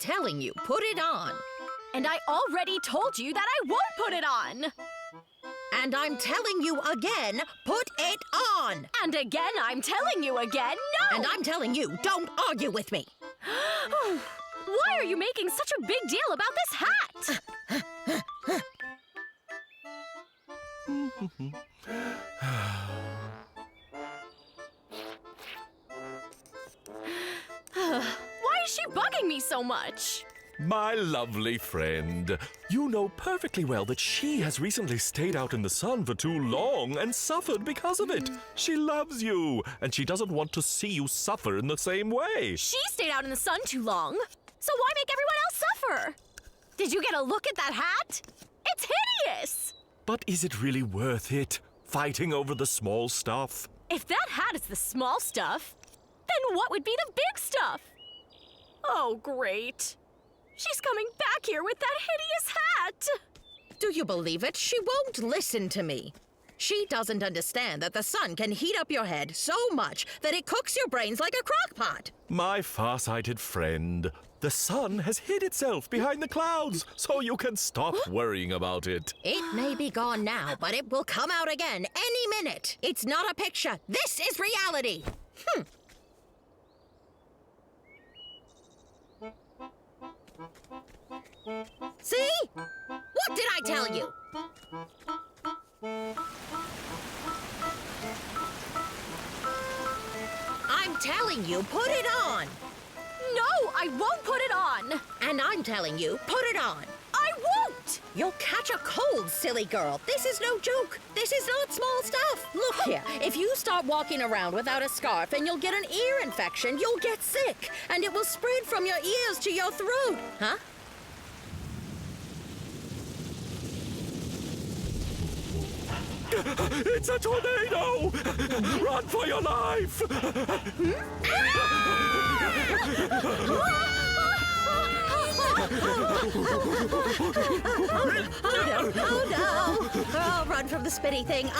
telling you, put it on. And I already told you that I won't put it on. And I'm telling you again, put it on. And again, I'm telling you again, no! And I'm telling you, don't argue with me. Why are you making such a big deal about this hat? Why is she bugging me so much? My lovely friend, you know perfectly well that she has recently stayed out in the sun for too long and suffered because of it. She loves you, and she doesn't want to see you suffer in the same way. She stayed out in the sun too long, so why make everyone else suffer? Did you get a look at that hat? It's hideous! But is it really worth it, fighting over the small stuff? If that hat is the small stuff, then what would be the big stuff? Oh, great. She's coming back here with that hideous hat! Do you believe it? She won't listen to me. She doesn't understand that the sun can heat up your head so much that it cooks your brains like a crock pot. My far-sighted friend, the sun has hid itself behind the clouds, so you can stop worrying about it. It may be gone now, but it will come out again any minute. It's not a picture. This is reality. See? What did I tell you? I'm telling you, put it on. No, I won't put it on. And I'm telling you, put it on. I won't. You'll catch a cold, silly girl. This is no joke. This is not small stuff. Look here, if you start walking around without a scarf and you'll get an ear infection, you'll get sick. And it will spread from your ears to your throat. Huh? It's a tornado! Run for your life! Oh no! Oh, run from the spitty thing. Oh!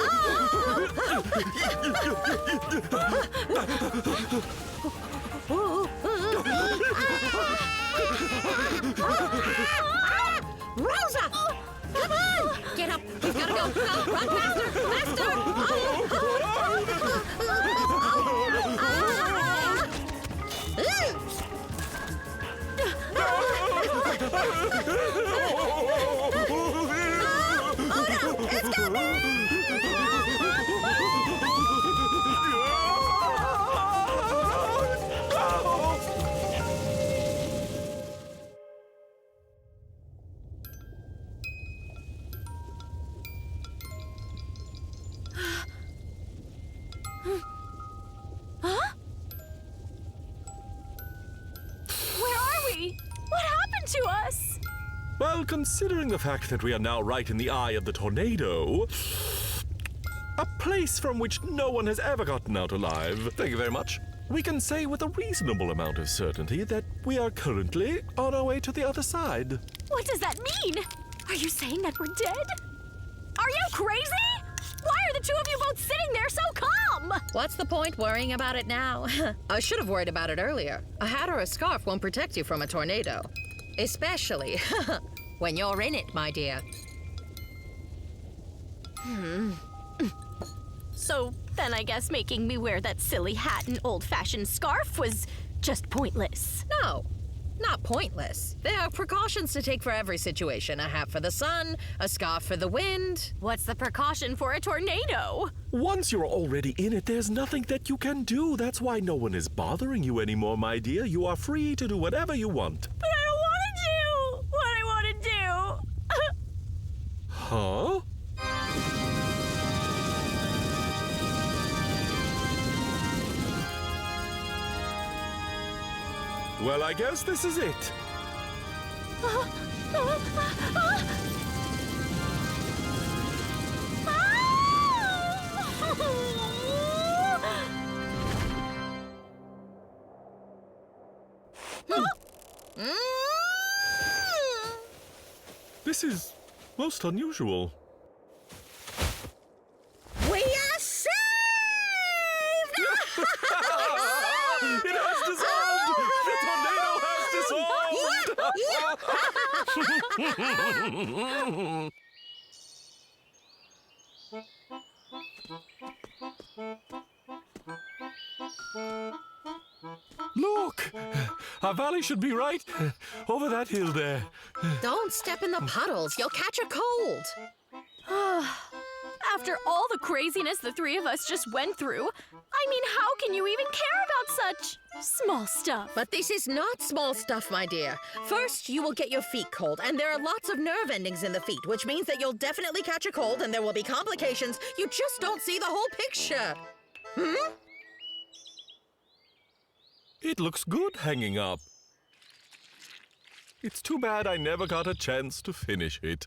Rosa! Come on! Get up! We've got to go! Go! Run faster! Faster! Oh no! It's coming! Huh? Where are we? What happened to us? Well, considering the fact that we are now right in the eye of the tornado, a place from which no one has ever gotten out alive, thank you very much, we can say with a reasonable amount of certainty that we are currently on our way to the other side. What does that mean? Are you saying that we're dead? Are you crazy? Why are the two of you both sitting there so calm? What's the point worrying about it now? I should have worried about it earlier. A hat or a scarf won't protect you from a tornado. Especially when you're in it, my dear. So then I guess making me wear that silly hat and old-fashioned scarf was just pointless. No, not pointless. There are precautions to take for every situation. A hat for the sun, a scarf for the wind. What's the precaution for a tornado? Once you're already in it, there's nothing that you can do. That's why no one is bothering you anymore, my dear. You are free to do whatever you want. But I don't want to do what I want to do. Huh? Well, I guess this is it. This is most unusual. We are saved! It has dissolved! The tornado has dissolved! Look! Our valley should be right over that hill there. Don't step in the puddles. You'll catch a cold. After all the craziness the three of us just went through, I mean, how can you even care about such small stuff? But this is not small stuff, my dear. First, you will get your feet cold, and there are lots of nerve endings in the feet, which means that you'll definitely catch a cold and there will be complications. You just don't see the whole picture. It looks good hanging up. It's too bad I never got a chance to finish it.